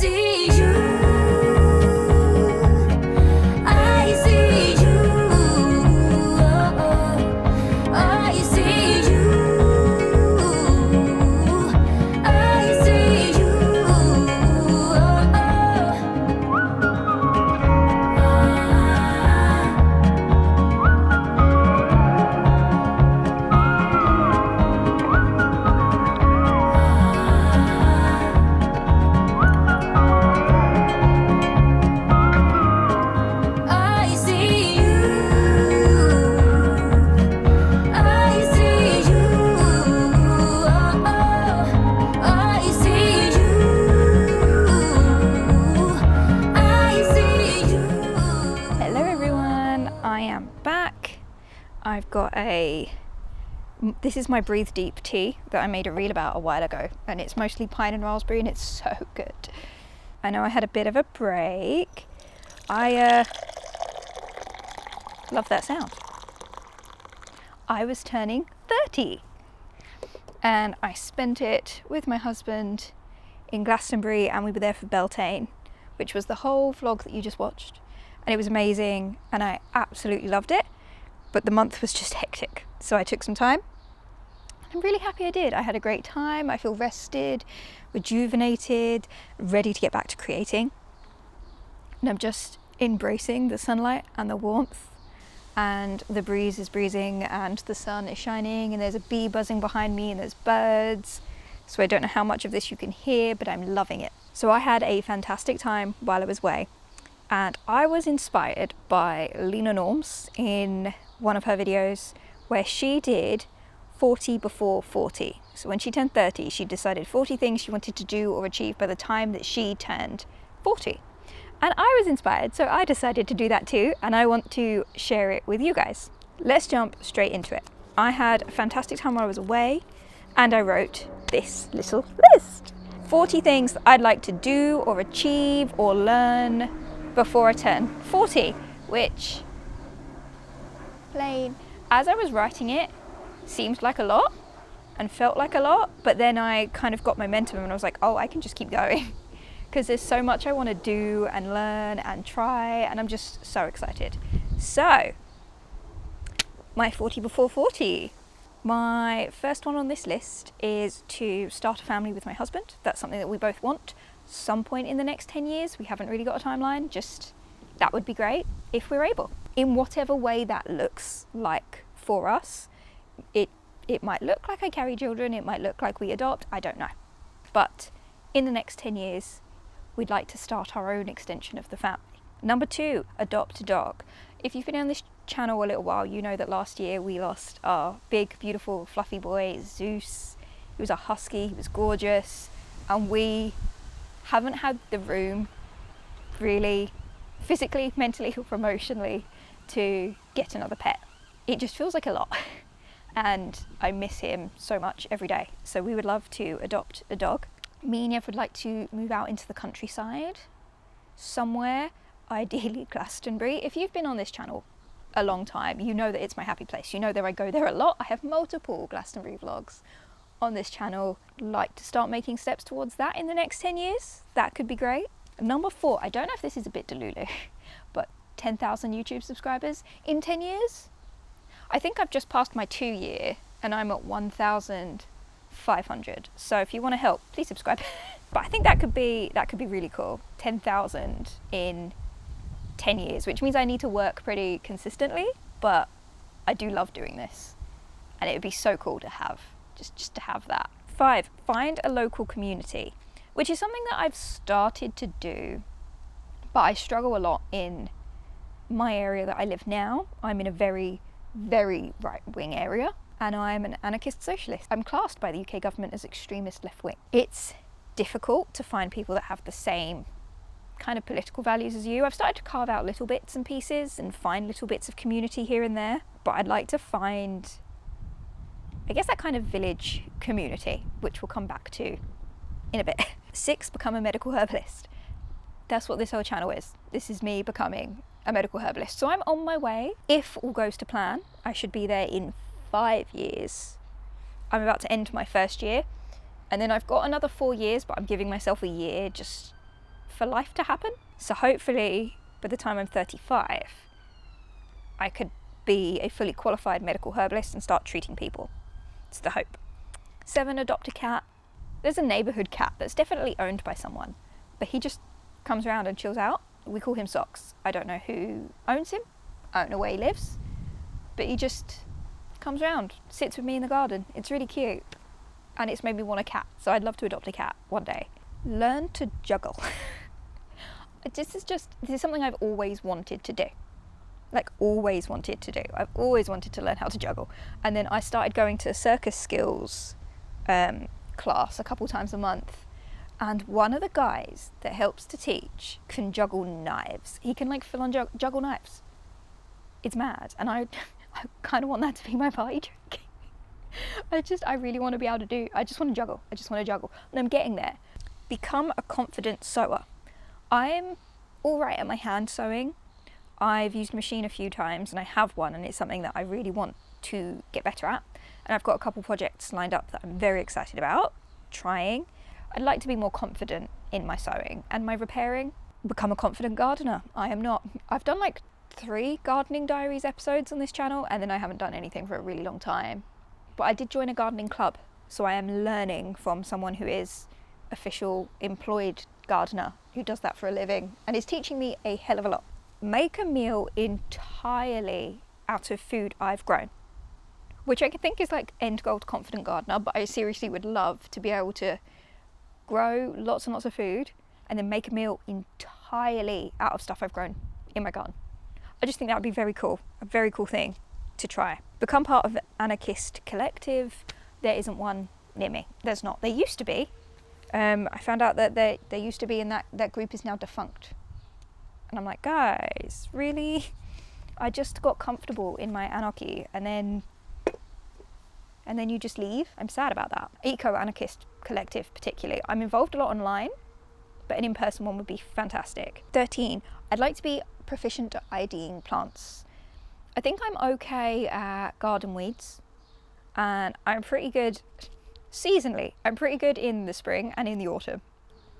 see you. I see you. I see you. I see you. I see you. I see you. I see you. I see you. Hello everyone, I am back. I've got this is my Breathe Deep tea that I made a reel about a while ago, and it's mostly pine and raspberry and it's so good. I know I had a bit of a break. I love that sound. I was turning 30 and I spent it with my husband in Glastonbury, and we were there for Beltaine, which was the whole vlog that you just watched, and it was amazing and I absolutely loved it, but the month was just hectic, so I took some time. I'm really happy I did. I had a great time. I feel rested, rejuvenated, ready to get back to creating, and I'm just embracing the sunlight and the warmth, and the breeze is breezing and the sun is shining, and there's a bee buzzing behind me and there's birds, so I don't know how much of this you can hear, but I'm loving it. So I had a fantastic time while I was away, and I was inspired by Leena Norms in one of her videos where she did 40 before 40. So when she turned 30, she decided 40 things she wanted to do or achieve by the time that she turned 40. And I was inspired, so I decided to do that too, and I want to share it with you guys. Let's jump straight into it. I had a fantastic time while I was away, and I wrote this little list. 40 things that I'd like to do or achieve or learn before I turn 40, which, plain, as I was writing it, seemed like a lot and felt like a lot, but then I kind of got momentum and I was like, oh, I can just keep going. Because there's so much I want to do and learn and try, and I'm just so excited. So, my 40 before 40. My first one on this list is to start a family with my husband. That's something that we both want. Some point in the next 10 years. We haven't really got a timeline, just that would be great if we're able. In whatever way that looks like for us. It might look like I carry children, it might look like we adopt, I don't know. But in the next 10 years, we'd like to start our own extension of the family. Number 2, adopt a dog. If you've been on this channel a little while, you know that last year we lost our big, beautiful, fluffy boy, Zeus. He was a husky, he was gorgeous, and we haven't had the room, really, physically, mentally, or emotionally, to get another pet. It just feels like a lot. And I miss him so much every day. So we would love to adopt a dog. Me and Yev would like to move out into the countryside somewhere, ideally Glastonbury. If you've been on this channel a long time, you know that it's my happy place. You know that I go there a lot. I have multiple Glastonbury vlogs on this channel. Like to start making steps towards that in the next 10 years. That could be great. Number 4, I don't know if this is a bit delulu, but 10,000 YouTube subscribers in 10 years. I think I've just passed my 2-year and I'm at 1,500. So if you want to help, please subscribe. But I think that could be really cool. 10,000 in 10 years, which means I need to work pretty consistently, but I do love doing this. And it would be so cool to have, just to have that. 5, find a local community, which is something that I've started to do, but I struggle a lot in my area that I live now. I'm in a very right-wing area, and I'm an anarchist socialist. I'm classed by the UK government as extremist left-wing. It's difficult to find people that have the same kind of political values as you. I've started to carve out little bits and pieces and find little bits of community here and there, but I'd like to find, I guess, that kind of village community, which we'll come back to in a bit. 6, become a medical herbalist. That's what this whole channel is. This is me becoming a medical herbalist. So I'm on my way. If all goes to plan, I should be there in 5 years. I'm about to end my first year, and then I've got another 4 years, but I'm giving myself a year just for life to happen. So hopefully by the time I'm 35, I could be a fully qualified medical herbalist and start treating people. It's the hope. 7, adopt a cat. There's a neighbourhood cat that's definitely owned by someone, but he just comes around and chills out. We call him Socks. I don't know who owns him. I don't know where he lives, but he just comes around, sits with me in the garden. It's really cute, and it's made me want a cat, so I'd love to adopt a cat one day. Learn to juggle. This is something I've always wanted to do. Like, always wanted to do. I've always wanted to learn how to juggle. And then I started going to a circus skills class a couple times a month. And one of the guys that helps to teach can juggle knives. He can like full on juggle knives. It's mad. And I kind of want that to be my party trick. I really want to be able to I just want to juggle. And I'm getting there. Become a confident sewer. I'm all right at my hand sewing. I've used a machine a few times and I have one, and it's something that I really want to get better at. And I've got a couple projects lined up that I'm very excited about trying. I'd like to be more confident in my sewing and my repairing. Become a confident gardener. I am not. I've done like 3 gardening diaries episodes on this channel, and then I haven't done anything for a really long time. But I did join a gardening club, so I am learning from someone who is official employed gardener who does that for a living and is teaching me a hell of a lot. Make a meal entirely out of food I've grown, which I think is like end goal to confident gardener, but I seriously would love to be able to grow lots and lots of food and then make a meal entirely out of stuff I've grown in my garden. I just think that would be very cool, a very cool thing to try. Become part of an anarchist collective. There isn't one near me. There's not. There used to be. I found out that there used to be, and that group is now defunct. And I'm like, guys, really? I just got comfortable in my anarchy and then you just leave. I'm sad about that. Eco-anarchist collective particularly. I'm involved a lot online, but an in-person one would be fantastic. 13, I'd like to be proficient at IDing plants. I think I'm okay at garden weeds, and I'm pretty good seasonally. I'm pretty good in the spring and in the autumn.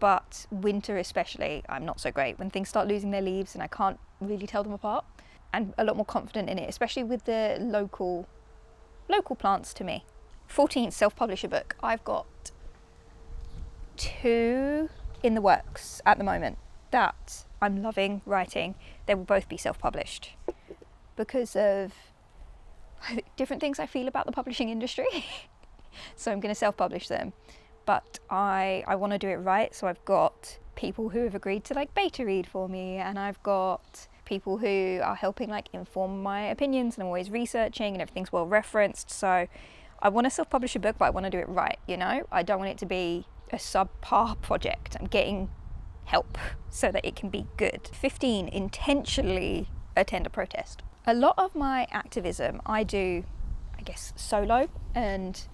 But winter especially, I'm not so great when things start losing their leaves and I can't really tell them apart. And a lot more confident in it, especially with the local plants to me. 14, self-publish a book. I've got 2 in the works at the moment that I'm loving writing. They will both be self-published because of different things I feel about the publishing industry. So I'm going to self-publish them. But I want to do it right, so I've got people who have agreed to like beta read for me, and I've got people who are helping like inform my opinions, and I'm always researching and everything's well referenced. So I want to self-publish a book, but I want to do it right, you know? I don't want it to be a subpar project. I'm getting help so that it can be good. 15, intentionally attend a protest. A lot of my activism I do, I guess, solo, and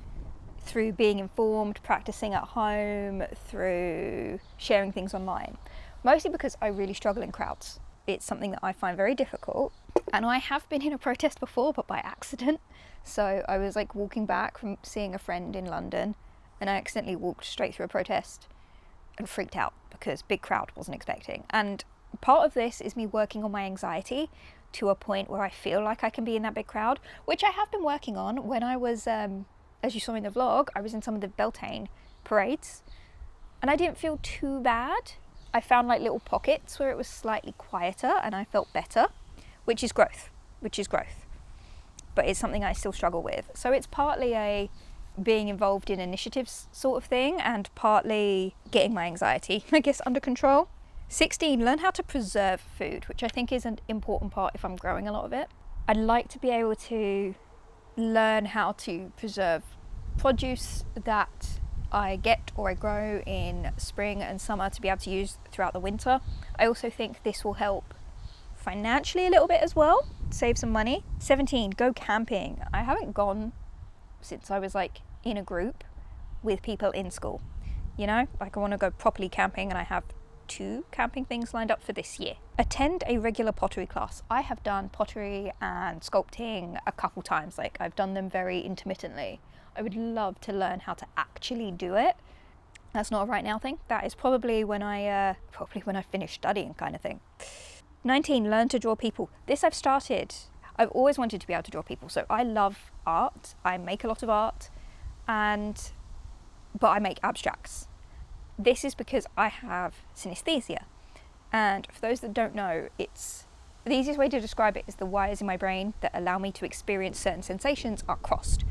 through being informed, practicing at home, through sharing things online. Mostly because I really struggle in crowds. It's something that I find very difficult. And I have been in a protest before, but by accident. So I was like walking back from seeing a friend in London, and I accidentally walked straight through a protest and freaked out because big crowd, wasn't expecting. And part of this is me working on my anxiety to a point where I feel like I can be in that big crowd, which I have been working on. When I was, as you saw in the vlog, I was in some of the Beltaine parades and I didn't feel too bad. I found like little pockets where it was slightly quieter and I felt better, which is growth. But it's something I still struggle with. So it's partly a being involved in initiatives sort of thing, and partly getting my anxiety, I guess, under control. 16, learn how to preserve food, which I think is an important part if I'm growing a lot of it. I'd like to be able to learn how to preserve produce that I get or I grow in spring and summer to be able to use throughout the winter. I also think this will help financially a little bit as well, save some money. 17, go camping. I haven't gone since I was like in a group with people in school, you know, like I want to go properly camping, and I have 2 camping things lined up for this year. Attend a regular pottery class. I have done pottery and sculpting a couple times, like I've done them very intermittently. I would love to learn how to actually do it. That's not a right now thing. That is probably when I finish studying kind of thing. 19, learn to draw people. This I've started. I've always wanted to be able to draw people. So I love art. I make a lot of art, but I make abstracts. This is because I have synesthesia. And for those that don't know, it's the easiest way to describe it is the wires in my brain that allow me to experience certain sensations are crossed.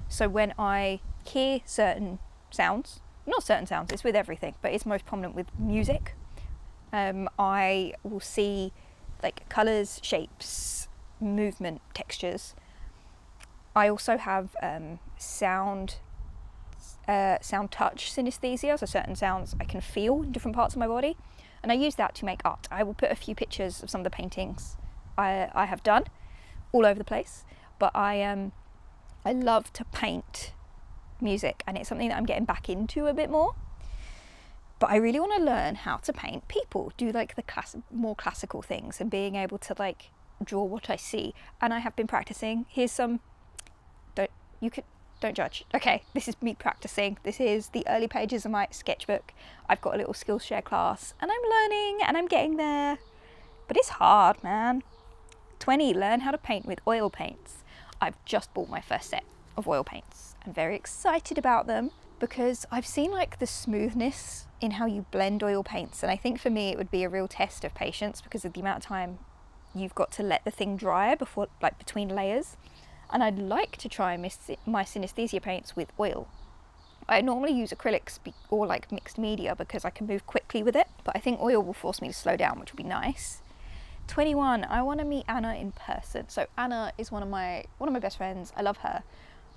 So when I hear certain sounds, not certain sounds, it's with everything, but it's most prominent with music. I will see like colours, shapes, movement, textures. I also have sound touch synesthesia, so certain sounds I can feel in different parts of my body, and I use that to make art. I will put a few pictures of some of the paintings I have done all over the place, but I love to paint music, and it's something that I'm getting back into a bit more. But I really want to learn how to paint people, do like the more classical things, and being able to like draw what I see. And I have been practicing. Here's some. Don't judge. Okay, this is me practicing. This is the early pages of my sketchbook. I've got a little Skillshare class, and I'm learning, and I'm getting there. But it's hard, man. 20, learn how to paint with oil paints. I've just bought my first set of oil paints. I'm very excited about them because I've seen like the smoothness in how you blend oil paints, and I think for me it would be a real test of patience because of the amount of time you've got to let the thing dry before, like between layers. And I'd like to try my synesthesia paints with oil. I normally use acrylics or like mixed media because I can move quickly with it, but I think oil will force me to slow down, which would be nice. 21, I want to meet Anna in person. So Anna is one of my best friends. I love her,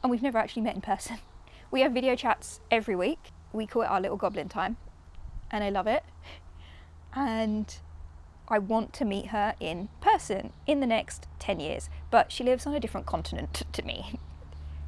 and we've never actually met in person. We have video chats every week. We call it our little goblin time, and I love it. And I want to meet her in person in the next 10 years, but she lives on a different continent to me.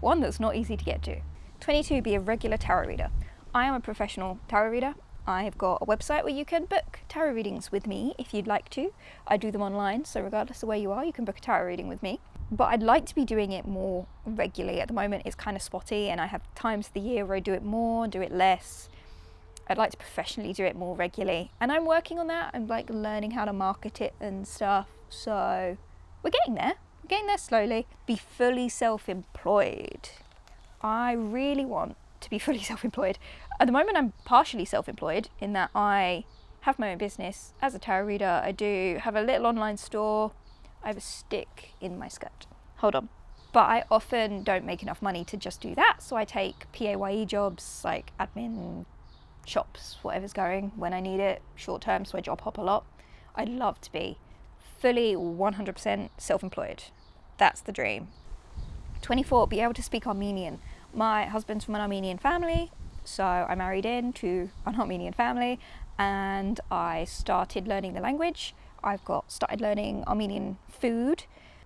One that's not easy to get to. 22, be a regular tarot reader. I am a professional tarot reader. I've got a website where you can book tarot readings with me if you'd like to. I do them online, so regardless of where you are, you can book a tarot reading with me. But I'd like to be doing it more regularly. At the moment, it's kind of spotty, and I have times of the year where I do it more, do it less. I'd like to professionally do it more regularly, and I'm working on that. I'm like learning how to market it and stuff, so we're getting there slowly. Be fully self-employed. I really want to be fully self-employed. At the moment I'm partially self-employed in that I have my own business as a tarot reader. I do have a little online store. I have a stick in my skirt. Hold on. But I often don't make enough money to just do that, so I take PAYE jobs like admin, shops, whatever's going when I need it, short term, so I job hop a lot. I'd love to be fully 100% self-employed. That's the dream. 24, be able to speak Armenian. My husband's from an Armenian family, so I married into an Armenian family, and I started learning the language. I've started learning Armenian food,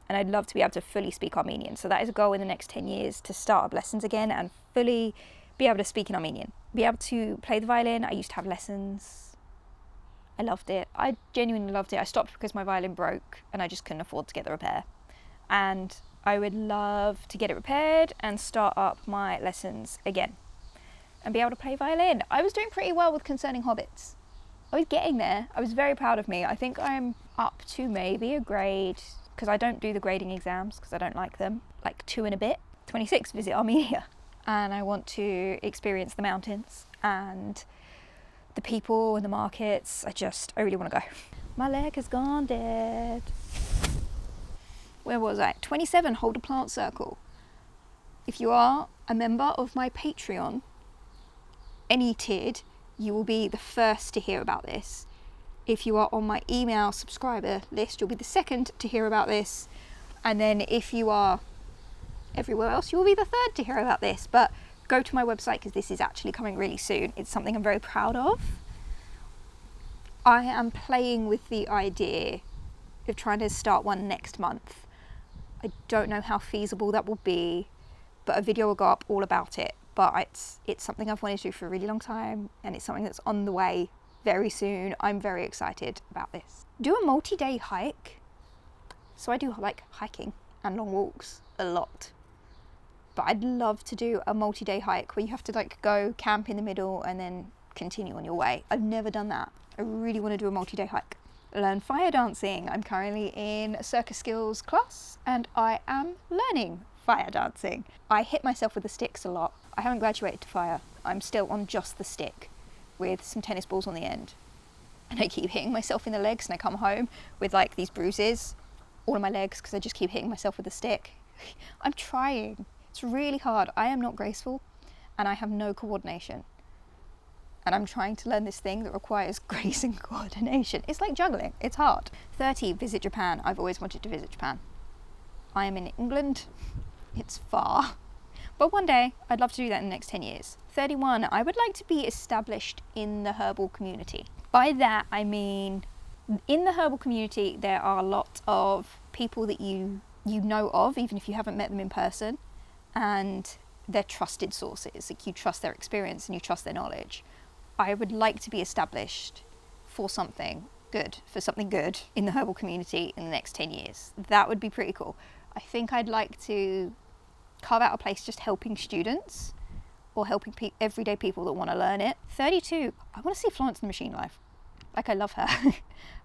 and I'd love to be able to fully speak Armenian. So that is a goal in the next 10 years, to start up lessons again and fully be able to speak in Armenian. Be able to play the violin. I used to have lessons. I loved it. I genuinely loved it. I stopped because my violin broke and I just couldn't afford to get the repair. And I would love to get it repaired and start up my lessons again and be able to play violin. I was doing pretty well with Concerning Hobbits. I was getting there. I was very proud of me. I think I'm up to maybe a grade, because I don't do the grading exams because I don't like them, like 2 and a bit. 26, visit Armenia. And I want to experience the mountains and the people and the markets. I really want to go. My leg has gone dead. Where was I? 27, hold a plant circle. If you are a member of my Patreon, any tiered, you will be the first to hear about this. If you are on my email subscriber list, you'll be the second to hear about this. And then if you are everywhere else, you will be the third to hear about this. But go to my website because this is actually coming really soon. It's something I'm very proud of. I am playing with the idea of trying to start one next month. I don't know how feasible that will be, but a video will go up all about it. But it's something I've wanted to do for a really long time, and it's something that's on the way very soon. I'm very excited about this. Do a multi-day hike. So I do like hiking and long walks a lot. But I'd love to do a multi-day hike where you have to like go camp in the middle and then continue on your way. I've never done that. I really want to do a multi-day hike. Learn fire dancing. I'm currently in a circus skills class and I am learning fire dancing. I hit myself with the sticks a lot. I haven't graduated to fire. I'm still on just the stick with some tennis balls on the end. And I keep hitting myself in the legs and I come home with like these bruises all on my legs because I just keep hitting myself with the stick. I'm trying. It's really hard. I am not graceful and I have no coordination. And I'm trying to learn this thing that requires grace and coordination. It's like juggling, it's hard. 30, visit Japan. I've always wanted to visit Japan. I am in England, it's far. But one day, I'd love to do that in the next 10 years. 31, I would like to be established in the herbal community. By that, I mean, in the herbal community, there are a lot of people that you know of, even if you haven't met them in person, and they're trusted sources. Like, you trust their experience and you trust their knowledge. I would like to be established for something good in the herbal community in the next 10 years. That would be pretty cool. I think I'd like to carve out a place just helping students or helping everyday people that want to learn it. 32, I want to see Florence and the Machine live. Like, I love her.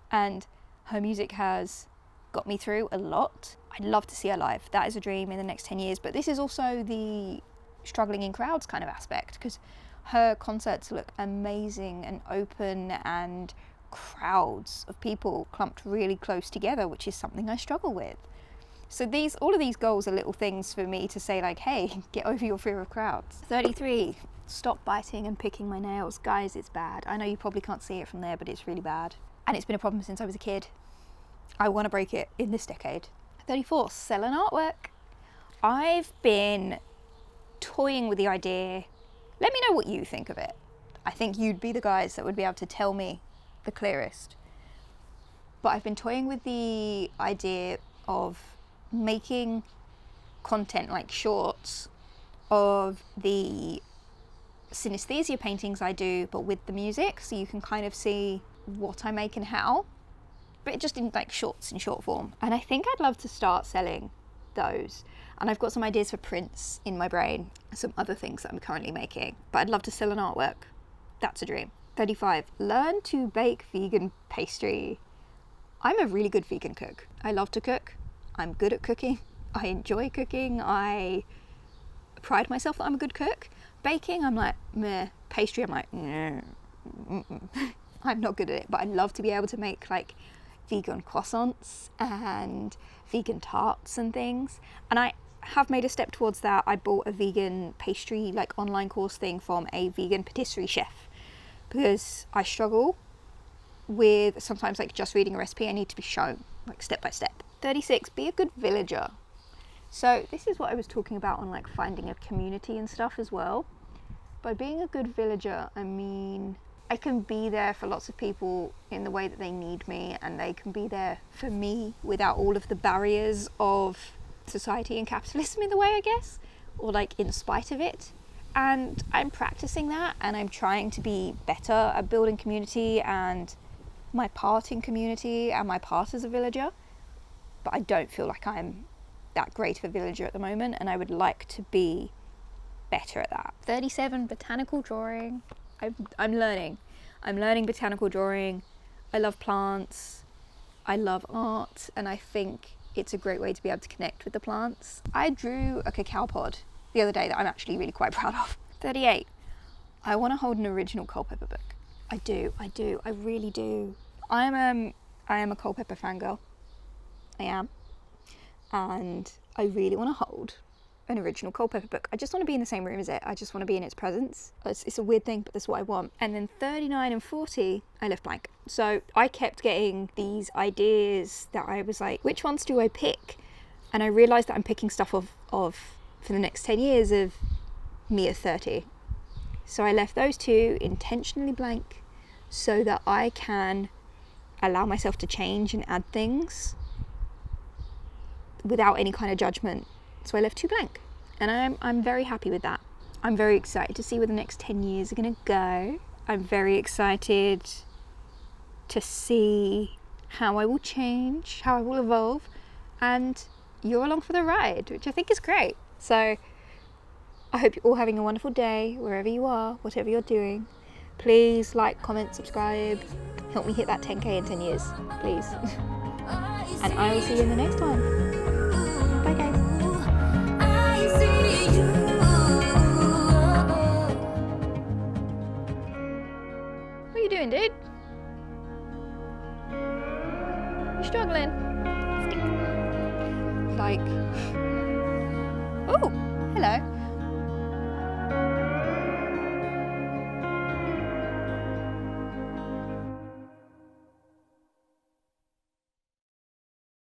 And her music has got me through a lot. I'd love to see her live. That is a dream in the next 10 years. But this is also the struggling in crowds kind of aspect, because her concerts look amazing and open and crowds of people clumped really close together, which is something I struggle with. So all of these goals are little things for me to say, like, hey, get over your fear of crowds. 33, stop biting and picking my nails. Guys, it's bad. I know you probably can't see it from there, but it's really bad. And it's been a problem since I was a kid. I want to break it in this decade. 34, sell an artwork. I've been toying with the idea. Let me know what you think of it. I think you'd be the guys that would be able to tell me the clearest. But I've been toying with the idea of making content like shorts of the synesthesia paintings I do, but with the music, so you can kind of see what I make and how, but just in like shorts in short form. And I think I'd love to start selling those. And I've got some ideas for prints in my brain, some other things that I'm currently making, but I'd love to sell an artwork. That's a dream. 35, learn to bake vegan pastry. I'm a really good vegan cook. I love to cook. I'm good at cooking. I enjoy cooking. I pride myself that I'm a good cook. Baking, I'm like, meh. Pastry, I'm like, I'm not good at it, but I love to be able to make like vegan croissants and vegan tarts and things. And I have made a step towards that. I bought a vegan pastry like online course thing from a vegan patisserie chef, because I struggle with sometimes like just reading a recipe. I need to be shown like step by step. 36, be a good villager. So this is what I was talking about on like finding a community and stuff as well. By being a good villager, I mean I can be there for lots of people in the way that they need me, and they can be there for me without all of the barriers of society and capitalism in the way, I guess, or like in spite of it. And I'm practicing that, and I'm trying to be better at building community and my part in community and my part as a villager. But I don't feel like I'm that great of a villager at the moment, and I would like to be better at that. 37, botanical drawing. I'm learning botanical drawing. I love plants. I love art, and I think it's a great way to be able to connect with the plants. I drew a cacao pod the other day that I'm actually really quite proud of. 38, I want to hold an original Culpeper book. I do, I really do. I am a Culpeper fangirl. I am. And I really want to hold an original Culpeper book. I just want to be in the same room as it. I just want to be in its presence. It's a weird thing, but that's what I want. And then 39 and 40, I left blank. So I kept getting these ideas that I was like, which ones do I pick? And I realised that I'm picking stuff of for the next 10 years of me at 30. So I left those two intentionally blank so that I can allow myself to change and add things without any kind of judgment. So I left two blank, and I'm very happy with that. I'm very excited to see where the next 10 years are going to go. I'm very excited to see how I will change, how I will evolve, and you're along for the ride, which I think is great. So I hope you're all having a wonderful day wherever you are, whatever you're doing. Please like, comment, subscribe. Help me hit that 10k in 10 years, please. And I will see you in the next one. Bye guys. I see you. What are you doing, dude? You struggling? Like, oh, hello.